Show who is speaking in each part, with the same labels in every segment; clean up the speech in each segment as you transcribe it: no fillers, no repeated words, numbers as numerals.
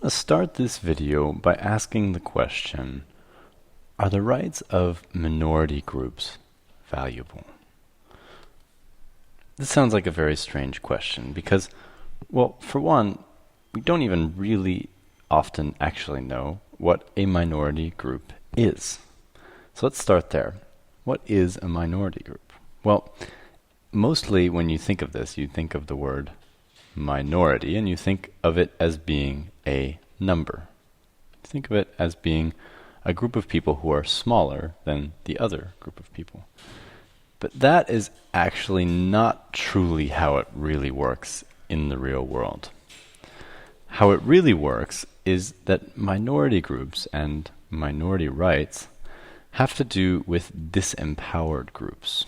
Speaker 1: Let's start this video by asking the question, are the rights of minority groups valuable? This sounds like a very strange question because, well, for one, we don't even really often actually know what a minority group is. So let's start there. What is a minority group? Well, mostly when you think of this, you think of the word minority and you think of it as being a number. Think of it as being a group of people who are smaller than the other group of people. But that is actually not truly how it really works in the real world. How it really works is that minority groups and minority rights have to do with disempowered groups.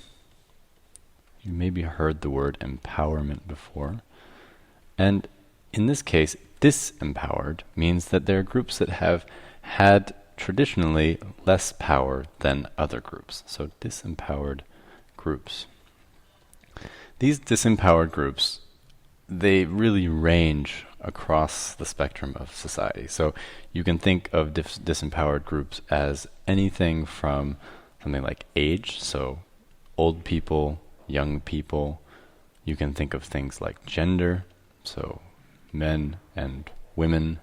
Speaker 1: You maybe heard the word empowerment before. And in this case, disempowered means that there are groups that have had traditionally less power than other groups. So disempowered groups. These disempowered groups, they really range across the spectrum of society. So you can think of disempowered groups as anything from something like age, so old people, young people. You can think of things like gender, so men and women.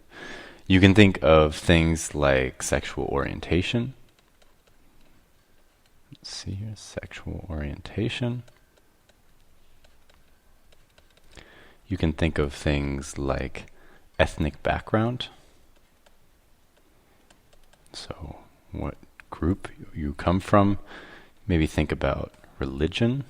Speaker 1: You can think of things like sexual orientation. Let's see here, sexual orientation. You can think of things like ethnic background. So what group you come from. Maybe think about religion.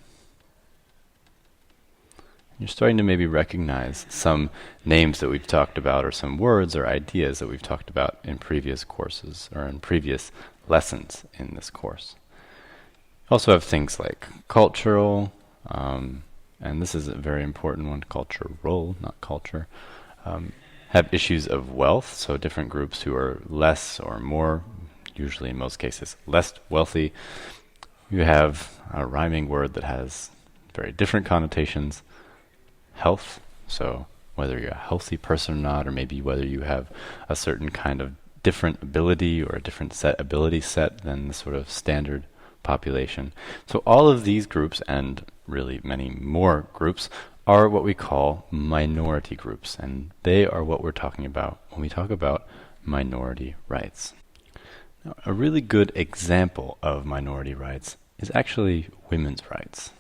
Speaker 1: You're starting to maybe recognize some names that we've talked about or some words or ideas that we've talked about in previous courses or in previous lessons in this course. Also have things like cultural, and this is a very important one, cultural, not culture, have issues of wealth, so different groups who are less or more, usually in most cases, less wealthy. You have a rhyming word that has very different connotations. Health, so whether you're a healthy person or not, or maybe whether you have a certain kind of different ability or a different ability set than the sort of standard population. So all of these groups, and really many more groups, are what we call minority groups, and they are what we're talking about when we talk about minority rights. Now, a really good example of minority rights is actually women's rights.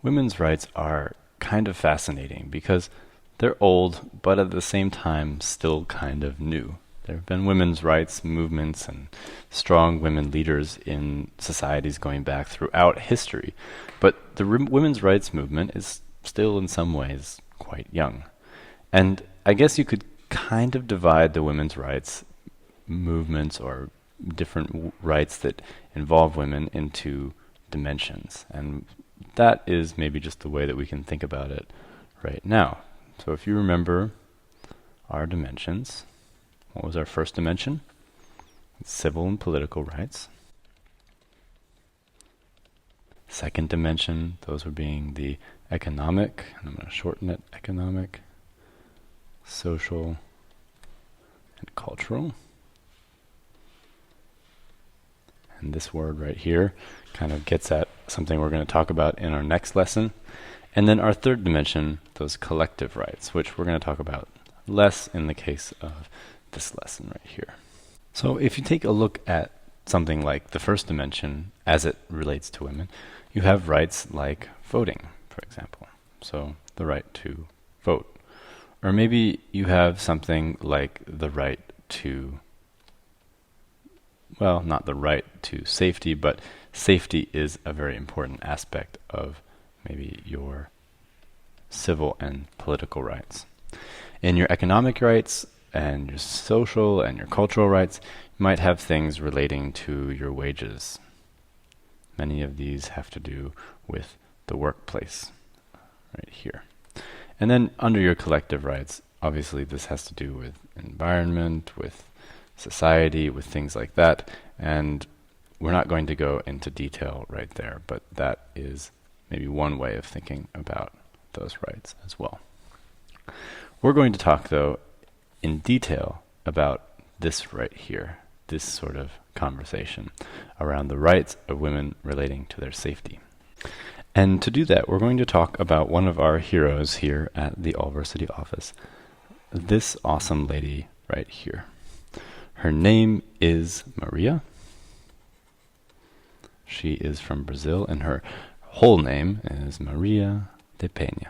Speaker 1: Women's rights are kind of fascinating because they're old, but at the same time still kind of new. There have been women's rights movements and strong women leaders in societies going back throughout history, but the women's rights movement is still in some ways quite young. And I guess you could kind of divide the women's rights movements or different rights that involve women into dimensions, and that is maybe just the way that we can think about it right now. So if you remember our dimensions, what was our first dimension? Civil and political rights. Second dimension, those were being the economic, and I'm going to shorten it, economic, social, and cultural. And this word right here kind of gets at something we're going to talk about in our next lesson. And then our third dimension, those collective rights, which we're going to talk about less in the case of this lesson right here. So if you take a look at something like the first dimension as it relates to women, you have rights like voting, for example. So the right to vote. Or maybe you have something like the right to, well, not the right to safety, but safety is a very important aspect of maybe your civil and political rights. In your economic rights and your social and your cultural rights, you might have things relating to your wages. Many of these have to do with the workplace, right here. And then under your collective rights, obviously this has to do with environment, with society, with things like that, and we're not going to go into detail right there, but that is maybe one way of thinking about those rights as well. We're going to talk, though, in detail about this right here, this sort of conversation around the rights of women relating to their safety. And to do that, we're going to talk about one of our heroes here at the AllVersity office, this awesome lady right here. Her name is Maria. She is from Brazil, and her whole name is Maria de Peña.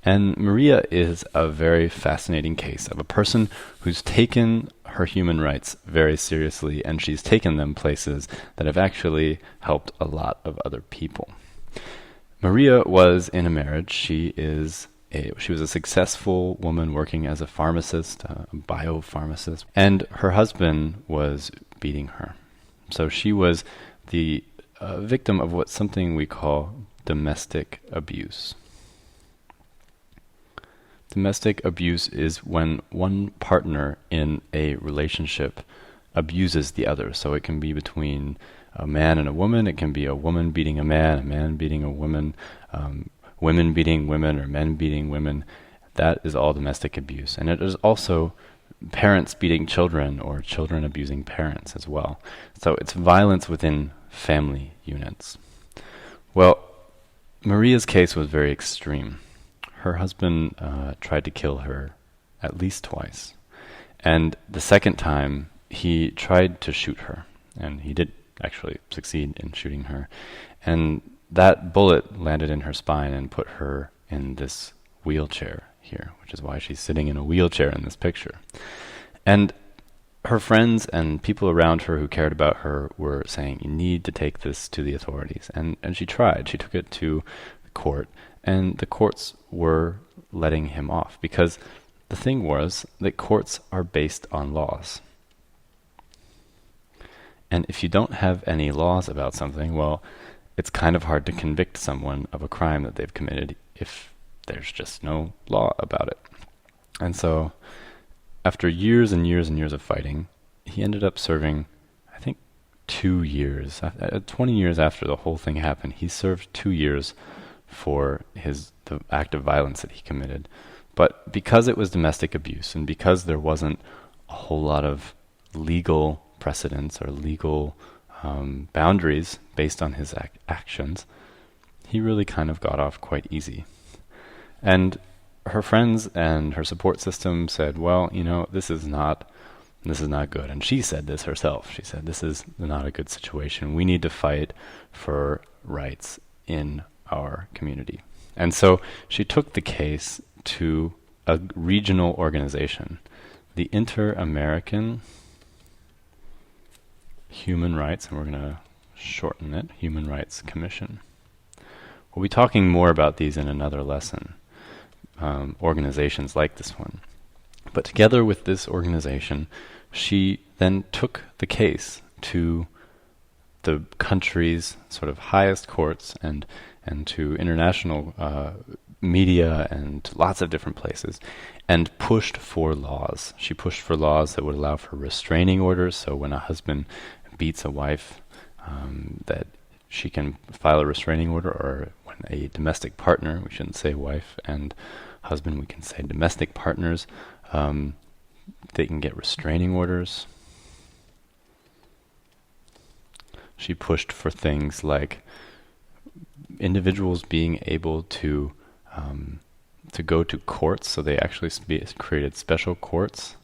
Speaker 1: And Maria is a very fascinating case of a person who's taken her human rights very seriously, and she's taken them places that have actually helped a lot of other people. Maria was in a marriage. She was a successful woman working as a pharmacist, a biopharmacist, and her husband was beating her. So she was the victim of something we call domestic abuse. Domestic abuse is when one partner in a relationship abuses the other. So it can be between a man and a woman, it can be a woman beating a man beating a woman, women beating women, or men beating women. That is all domestic abuse. And it is also parents beating children, or children abusing parents as well. So it's violence within family units. Well, Maria's case was very extreme. Her husband tried to kill her at least twice. And the second time, he tried to shoot her. And he did actually succeed in shooting her. And that bullet landed in her spine and put her in this wheelchair here, which is why she's sitting in a wheelchair in this picture. And her friends and people around her who cared about her were saying, you need to take this to the authorities. And she tried. She took it to the court. And the courts were letting him off, because the thing was that courts are based on laws. And if you don't have any laws about something, well, it's kind of hard to convict someone of a crime that they've committed if there's just no law about it. And so, after years and years and years of fighting, he ended up serving, I think, 2 years. 20 years after the whole thing happened, he served 2 years for the act of violence that he committed. But because it was domestic abuse, and because there wasn't a whole lot of legal precedents or legal boundaries based on his actions, he really kind of got off quite easy. And her friends and her support system said, well, this is not good. And she said this herself. She said, this is not a good situation. We need to fight for rights in our community. And so she took the case to a regional organization, the Inter-American Human Rights, and we're going to shorten it, Human Rights Commission. We'll be talking more about these in another lesson, organizations like this one. But together with this organization, she then took the case to the country's sort of highest courts and to international media and lots of different places, and pushed for laws. She pushed for laws that would allow for restraining orders, so when a husband beats a wife, that she can file a restraining order, or when a domestic partner, we shouldn't say wife and husband, we can say domestic partners, they can get restraining orders. She pushed for things like individuals being able to go to courts, so they actually created special courts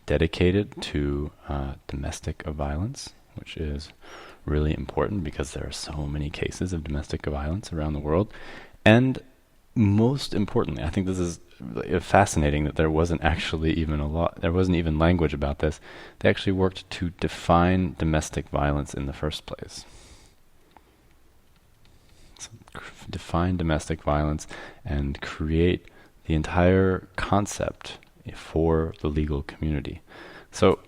Speaker 1: dedicated to domestic violence, which is really important because there are so many cases of domestic violence around the world. And most importantly, I think this is fascinating that there wasn't actually even there wasn't even language about this. They actually worked to define domestic violence in the first place. So, define domestic violence and create the entire concept for the legal community. So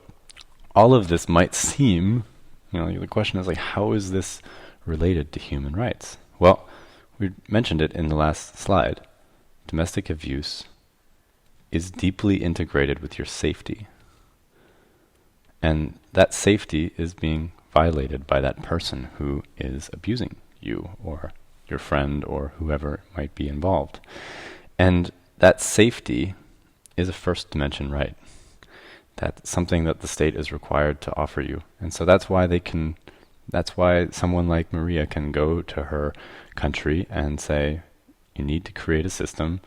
Speaker 1: all of this might seem, the question is like, how is this related to human rights? Well, we mentioned it in the last slide. Domestic abuse is deeply integrated with your safety. And that safety is being violated by that person who is abusing you or your friend or whoever might be involved. And that safety is a first dimension right. That's something that the state is required to offer you. And so that's why someone like Maria can go to her country and say, you need to create a system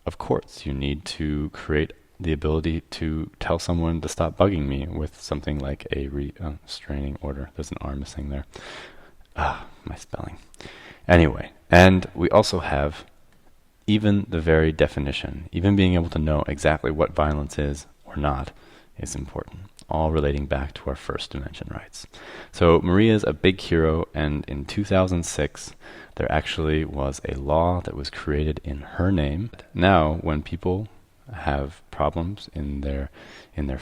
Speaker 1: of courts. You need to create the ability to tell someone to stop bugging me with something like a restraining order. There's an R missing there. My spelling. Anyway, and we also have even the very definition, even being able to know exactly what violence is or not, is important, all relating back to our first dimension rights. So Maria's a big hero, and in 2006, there actually was a law that was created in her name. Now, when people have problems in their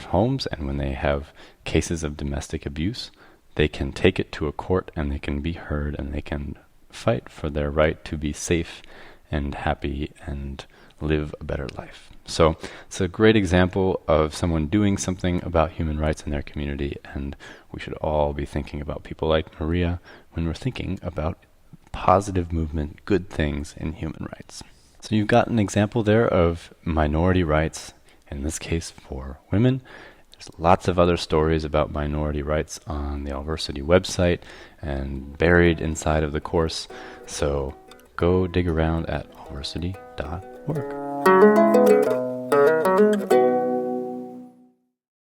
Speaker 1: homes and when they have cases of domestic abuse, they can take it to a court and they can be heard and they can fight for their right to be safe and happy and live a better life. So it's a great example of someone doing something about human rights in their community, and we should all be thinking about people like Maria when we're thinking about positive movement, good things in human rights. So you've got an example there of minority rights, in this case for women. There's lots of other stories about minority rights on the AllVersity website and buried inside of the course, so go dig around at allversity.org.